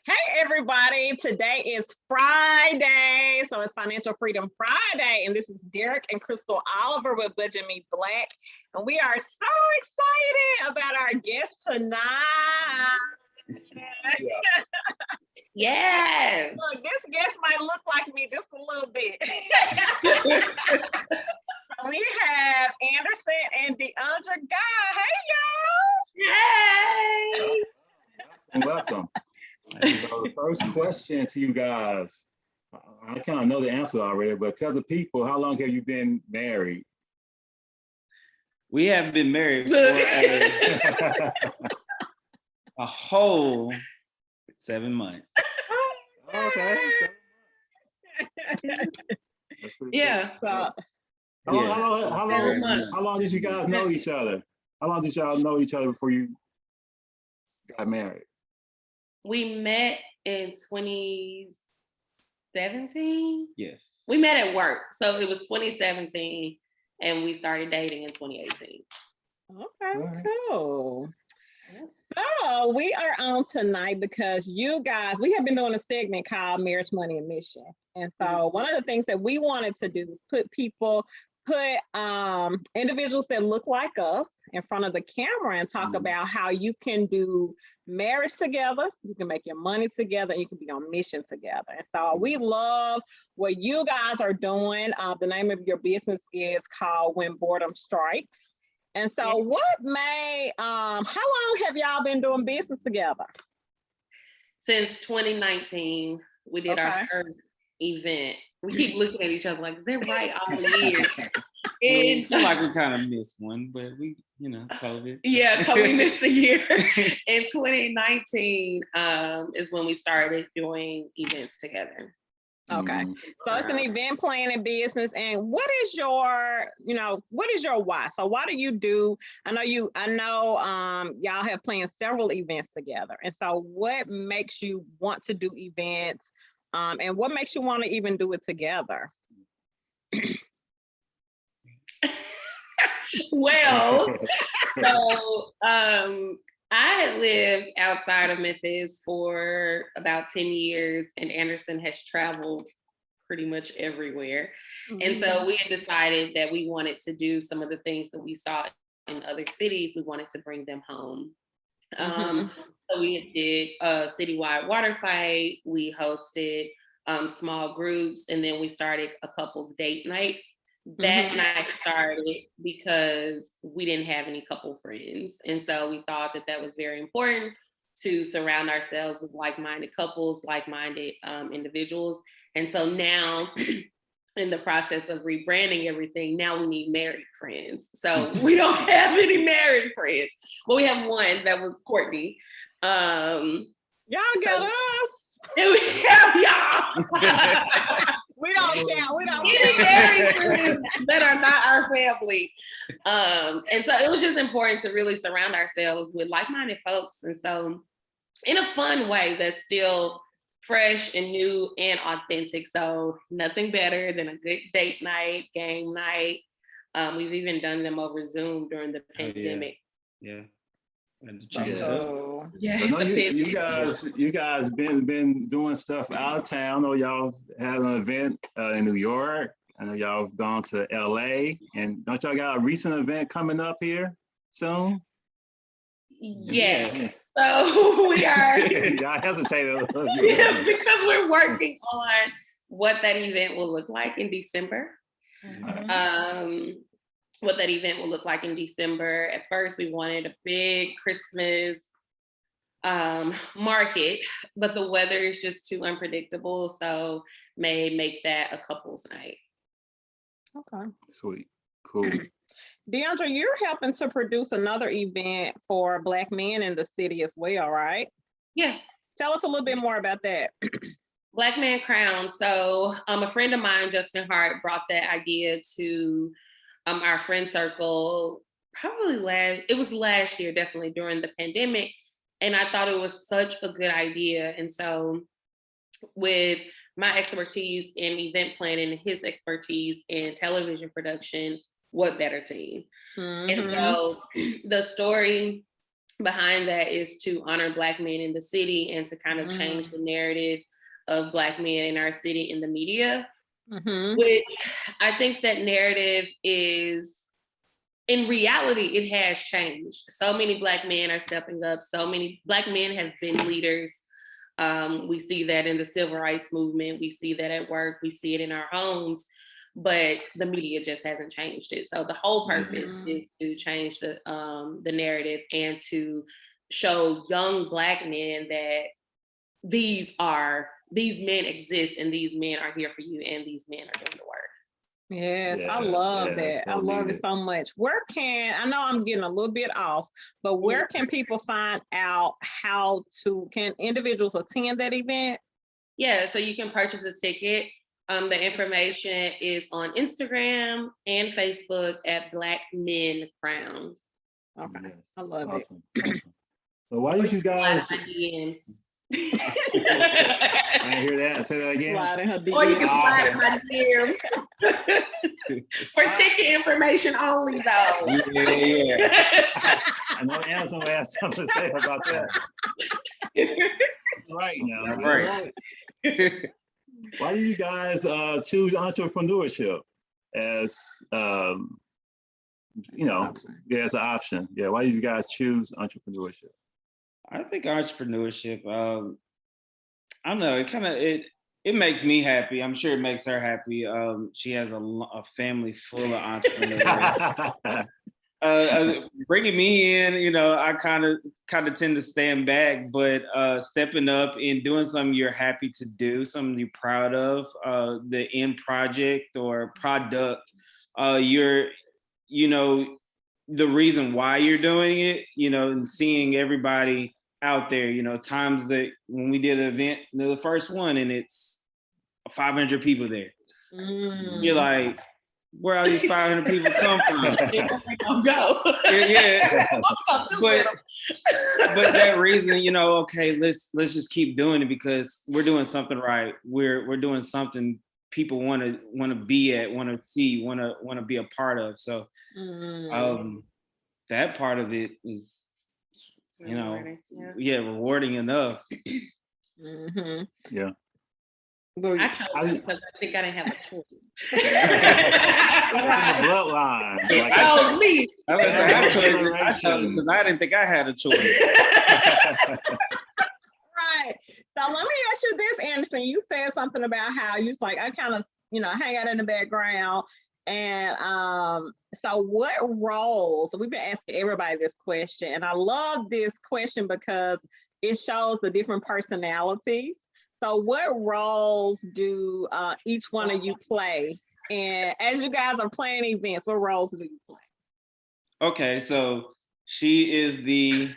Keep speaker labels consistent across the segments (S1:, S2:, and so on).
S1: Hey, everybody. Today is Friday. So it's Financial Freedom Friday. And this is Derek and Crystal Oliver with Budget Me Black. And we are so excited about our guest tonight.
S2: Yes.
S1: Look, this guest might look like me just a little bit. We have Anderson and DeAndre Guy. Hey, y'all.
S2: Hey.
S3: Welcome. So the first question to you guys, I kind of know the answer already, but tell the people, how long have you been married?
S4: We have been married for a whole 7 months.
S3: Okay.
S2: Yeah.
S1: So,
S3: How long did you guys know each other? How long did y'all know each other before you got married?
S2: We met in 2017.
S4: Yes.
S2: We met at work. So it was 2017 and we started dating in 2018.
S1: okay, cool. So we are on tonight because you guys, we have been doing a segment called Marriage, Money, and Mission. And so one of the things that we wanted to do is put individuals that look like us in front of the camera and talk about how you can do marriage together, you can make your money together, and you can be on mission together. And so we love what you guys are doing. The name of your business is called When Boredom Strikes. And so how long have y'all been doing business together?
S2: Since 2019, we did our first event. We keep looking at each other like, is that right? All the years.
S4: I feel like we kind of missed one, but we, COVID.
S2: Yeah, we missed the year. In 2019 is when we started doing events together.
S1: Okay. So it's an event planning business. And what is your why? So why do you do, I know y'all have planned several events together. And so what makes you want to do events? And what makes you want to even do it together?
S2: Well, so I had lived outside of Memphis for about 10 years, and Anderson has traveled pretty much everywhere. Mm-hmm. And so we had decided that we wanted to do some of the things that we saw in other cities. We wanted to bring them home. So we did a citywide water fight. We hosted small groups, and then we started a couples date night. That night started because we didn't have any couple friends. And so we thought that was very important to surround ourselves with like-minded couples, like-minded individuals. And so now in the process of rebranding everything, now we need married friends. So we don't have any married friends, but we have one that was Courtney.
S1: Y'all got us.
S2: And we have y'all.
S1: We don't count. We don't
S2: count. Married friends that are not our family. And so it was just important to really surround ourselves with like-minded folks. And so in a fun way that's still fresh and new and authentic. So nothing better than a good date night, game night. We've even done them over Zoom during the pandemic.
S4: Yeah.
S3: Yeah. I know you guys been doing stuff out of town. I know y'all had an event in New York. I know y'all have gone to LA, and don't y'all got a recent event coming up here soon?
S2: Yes. So we are.
S3: I hesitated.
S2: Because we're working on what that event will look like in December. What that event will look like in December. At first, we wanted a big Christmas market, but the weather is just too unpredictable. So may make that a couples night.
S1: Okay.
S3: Sweet. Cool.
S1: DeAndre, you're helping to produce another event for Black men in the city as well, right?
S2: Yeah.
S1: Tell us a little bit more about that.
S2: Black Man Crown. So a friend of mine, Justin Hart, brought that idea to our friend circle probably last year, definitely during the pandemic. And I thought it was such a good idea. And so with my expertise in event planning and his expertise in television production, what better team? And so the story behind that is to honor Black men in the city and to kind of change the narrative of Black men in our city in the media, which I think that narrative is, in reality, it has changed. So many Black men are stepping up. So many Black men have been leaders. We see that in the civil rights movement. We see that at work. We see it in our homes. But the media just hasn't changed it. So the whole purpose is to change the narrative and to show young Black men that these men exist and these men are here for you and these men are doing the work.
S1: Yes, I love that.
S3: so
S1: I love
S3: needed.
S1: it so much. I know I'm getting a little bit off, but where can people find out can individuals attend that event?
S2: Yeah, so you can purchase a ticket. The information is on Instagram and Facebook at Black Men Crowned.
S1: Okay,
S3: Yes.
S1: I love it.
S3: Awesome. So why did you guys?
S2: Slide in my DMs.
S3: I didn't hear that. Say that again.
S1: Slide in her
S2: Or you
S1: DM.
S2: can slide in my DMs. For ticket information only, though.
S4: Yeah.
S3: I know Anderson will have something to say about that. Right now.
S4: Right.
S3: Why do you guys choose entrepreneurship as as an option? Yeah, why do you guys choose entrepreneurship?
S4: I think entrepreneurship, I don't know, it makes me happy. I'm sure it makes her happy. She has a family full of entrepreneurs. Bringing me in, I kind of tend to stand back, but stepping up and doing something you're happy to do, something you're proud of, the end project or product, the reason why you're doing it, and seeing everybody out there, times that when we did an event, the first one, and it's 500 people there. You're like, where all these 500 people come from?
S2: Go.
S4: Yeah. But that reason, okay, let's just keep doing it because we're doing something right. We're doing something people want to be at, want to see, want to be a part of. So that part of it is, rewarding enough.
S3: Yeah.
S2: I chose it because I think I didn't have a choice.
S3: Bloodline.
S2: It chose me.
S4: I chose it because I didn't think I had a choice.
S1: Right. So let me ask you this, Anderson. You said something about how you was like, I kind of, hang out in the background. And so what roles, so we've been asking everybody this question, and I love this question because it shows the different personalities. So what roles do each one of you play? And as you guys are planning events, what roles do you play?
S4: Okay, so she is the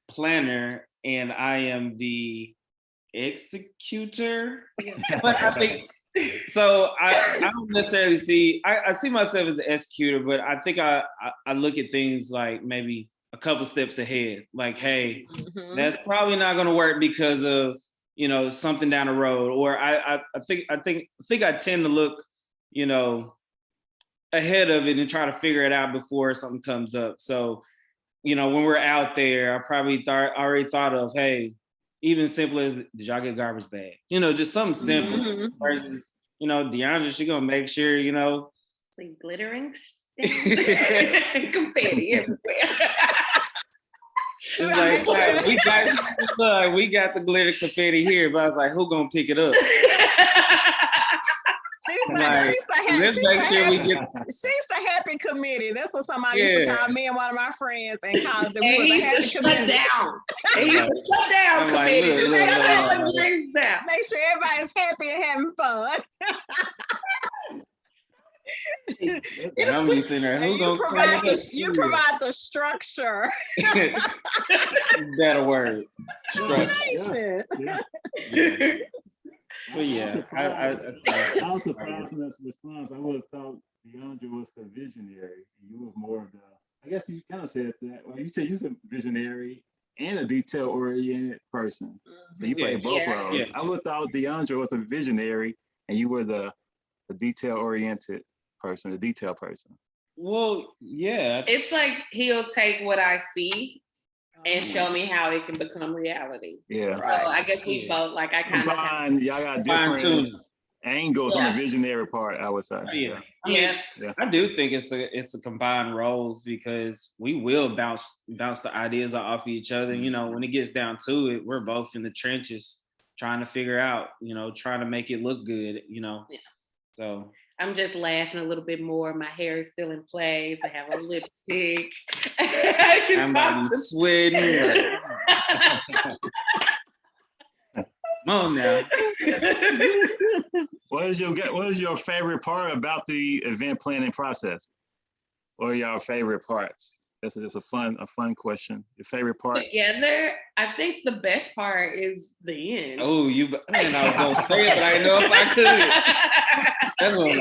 S4: planner and I am the executor. But I think, so I don't necessarily see, I see myself as the executor, but I think I look at things like maybe a couple steps ahead. Like, hey, that's probably not gonna work because of, something down the road. Or I think I tend to look, ahead of it and try to figure it out before something comes up. So, when we're out there, I probably already thought of, hey, even simple as, did y'all get garbage bag? Just something simple. Versus, DeAndre, she gonna make sure,
S2: like glittering confetti everywhere.
S4: It's like, we got the glitter confetti here, but I was like, who gonna pick it up?
S1: She's the happy committee. That's what somebody used to call me and one of my friends and called them.
S2: And he's the shut down. He's the shut down committee.
S1: Make sure everybody's happy and having fun.
S4: I'm sitting there,
S1: you provide the structure.
S4: Better word.
S3: But
S4: yeah,
S3: I was surprised in that response. I would have thought DeAndre was the visionary. You were more of the, I guess you kind of said that. Well, you said you was a visionary and a detail-oriented person. So you play both roles. Yeah. I would have thought DeAndre was a visionary and you were the detail-oriented person, the detail person.
S4: Well, yeah.
S2: It's like he'll take what I see and show me how it can become reality.
S3: Yeah.
S2: So I guess we
S4: Yeah.
S2: both, like, I kind of,
S3: Combine, y'all got
S4: Fine
S3: different
S4: tuning.
S3: angles on
S2: Yeah.
S3: the visionary part, I would say.
S4: Yeah. I mean, I do think it's a combined roles because we will bounce the ideas off each other. You know, when it gets down to it, we're both in the trenches trying to figure out, trying to make it look good,
S2: Yeah.
S4: So
S2: I'm just laughing a little bit more. My hair is still in place. I have a lipstick. I can
S4: I'm
S2: talk
S4: about to
S2: to
S4: be sweating. Come on now.
S3: What is your favorite part about the event planning process? What are y'all favorite parts? That's just a fun question. Your favorite part?
S2: Together, I think the best part is the end.
S4: Oh, I was gonna say it, but I didn't know if I could. That's what I'm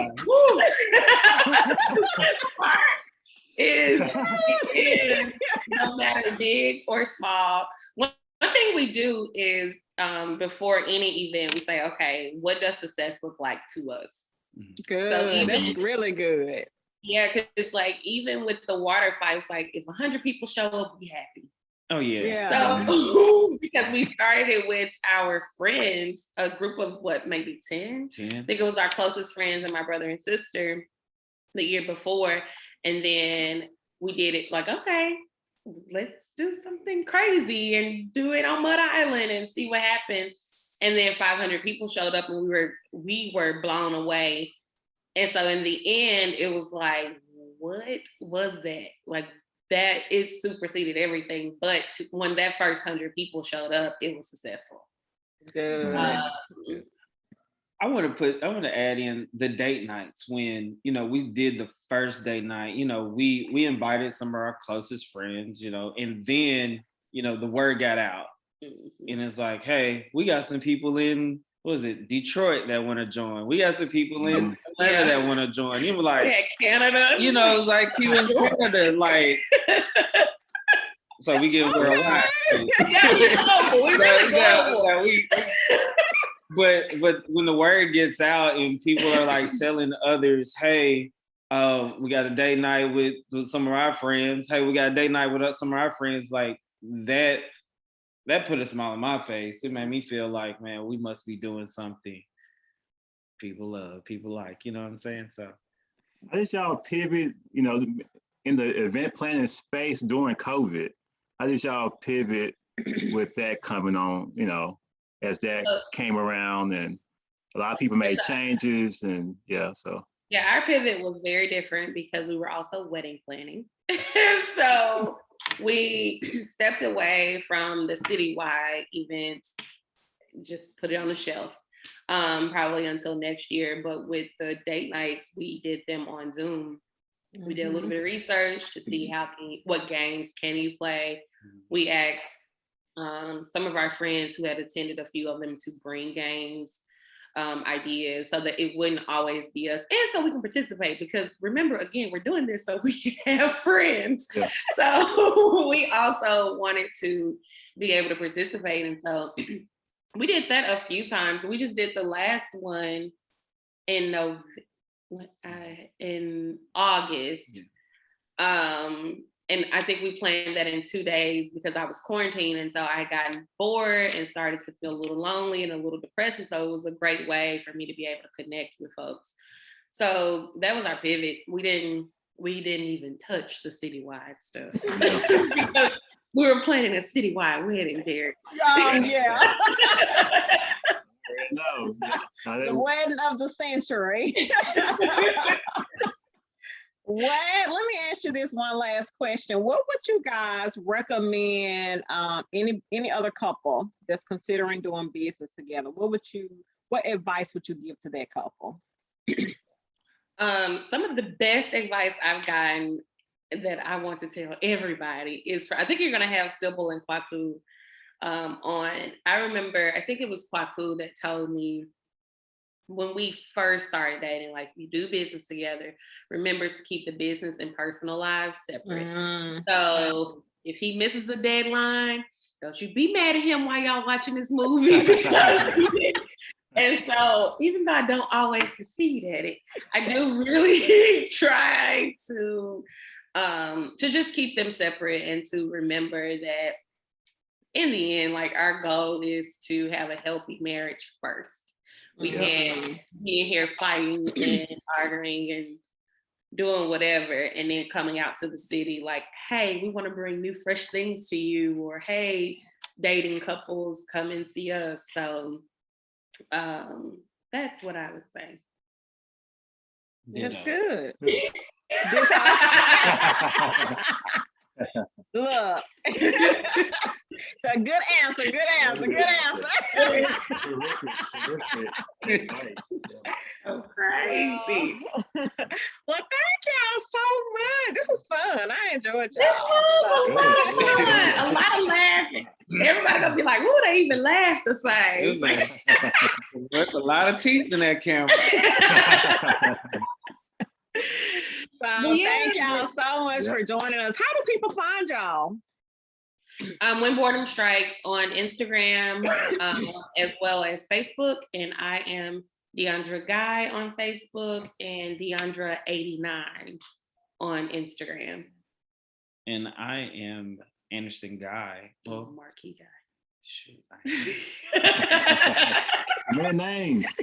S4: like.
S2: is no matter big or small. One thing we do is before any event, we say, okay, what does success look like to us?
S1: Good.
S2: So
S1: That's really good.
S2: Yeah, because it's like, even with the water fights, like if 100 people show up, we happy.
S4: Oh yeah.
S2: So because we started it with our friends, a group of maybe 10?
S4: 10.
S2: I think it was our closest friends and my brother and sister the year before. And then we did it like, okay, let's do something crazy and do it on Mud Island and see what happened. And then 500 people showed up and we were blown away. And so in the end, it was like, what was that? Like, that it superseded everything. But when that first 100 people showed up, it was successful.
S1: Good.
S4: I want to add in the date nights when, we did the first date night, we invited some of our closest friends, and then, the word got out. Mm-hmm. And it's like, hey, we got some people in, what was it, Detroit that want to join. We got some people in Atlanta that want to join. You were like,
S2: Canada.
S4: Like you in Canada, like. So we get worldwide. But when the word gets out and people are like telling others, hey, we got a date night with some of our friends. Hey, we got a date night with some of our friends. Like that put a smile on my face. It made me feel like, man, we must be doing something people love, people like, you know what I'm saying? So
S3: how did y'all pivot, in the event planning space during COVID? How did y'all pivot with that coming on, as that came around and a lot of people made changes and so.
S2: Yeah, our pivot was very different because we were also wedding planning. So we stepped away from the citywide events, just put it on the shelf, probably until next year. But with the date nights, we did them on Zoom. Mm-hmm. We did a little bit of research to see what games can you play. We asked some of our friends who had attended, a few of them, to bring games, ideas, so that it wouldn't always be us, and so we can participate, because remember, again, we're doing this so we can have friends. Yeah. So we also wanted to be able to participate, and so we did that a few times. We just did the last one in August. And I think we planned that in 2 days because I was quarantined. And so I had gotten bored and started to feel a little lonely and a little depressed. And so it was a great way for me to be able to connect with folks. So that was our pivot. We didn't even touch the citywide stuff because we were planning a citywide wedding, Derek.
S1: Yeah.
S3: No.
S1: The wedding of the century. Let me ask you this one last question. What would you guys recommend any other couple that's considering doing business together? What advice would you give to that couple?
S2: Some of the best advice I've gotten that I want to tell everybody is I think you're going to have Sybil and Kwaku on. I remember, I think it was Kwaku that told me, when we first started dating, like, you do business together, remember to keep the business and personal lives separate. So if he misses a deadline, don't you be mad at him while y'all watching this movie. And so even though I don't always succeed at it, I do really try to just keep them separate and to remember that in the end, like our goal is to have a healthy marriage first. We can't be in here fighting and arguing and doing whatever, and then coming out to the city like, hey, we want to bring new fresh things to you, or hey, dating couples, come and see us. So that's what I would say.
S1: That's
S4: Ditto.
S1: good. Look. So good answer.
S2: So crazy.
S1: Well, thank y'all so much. This was fun. I enjoyed
S2: This
S1: y'all.
S2: was a lot of fun. A lot of laughing. Everybody gonna be like, "Woo, they even laughed the same."
S4: It's like, there's a lot of teeth in that camera.
S1: So thank y'all so much for joining us. How do people find y'all?
S2: When Boredom Strikes on Instagram, as well as Facebook, and I am Deandra Guy on Facebook and Deandra89 on Instagram.
S4: And I am Anderson Guy. Well,
S2: Marquee Guy.
S4: shoot.
S3: Many names.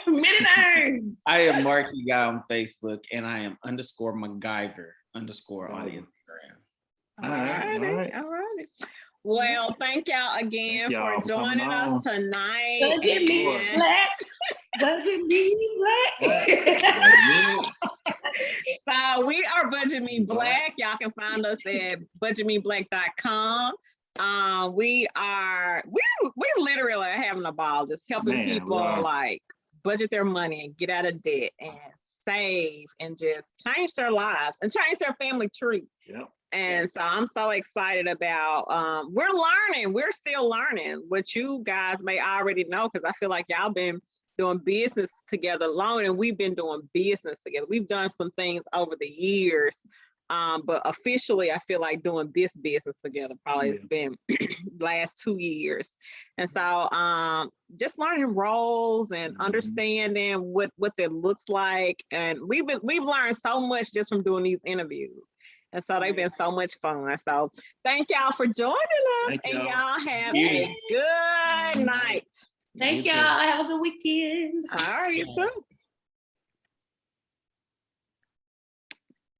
S2: Many names.
S4: I am Marky Guy on Facebook, and I am _MacGyver_ on Instagram.
S1: All right. Well, thank y'all again for joining us tonight.
S2: Budget Me Black. Budget Me Black. So
S1: we are Budget Me Black. Y'all can find us at budgetmeblack.com. We literally are having a ball, just helping people like budget their money and get out of debt and save and just change their lives and change their family tree.
S3: Yep.
S1: And so I'm so excited about, we're still learning what you guys may already know, because I feel like y'all been doing business together longer than we've been doing business together. We've done some things over the years, but officially I feel like doing this business together probably has been last 2 years. And so just learning roles and understanding what that looks like. And we've learned so much just from doing these interviews. And so they've been so much fun. So thank y'all for joining us. And y'all have a good night.
S2: Thank y'all. Have a good weekend.
S1: All right, you too.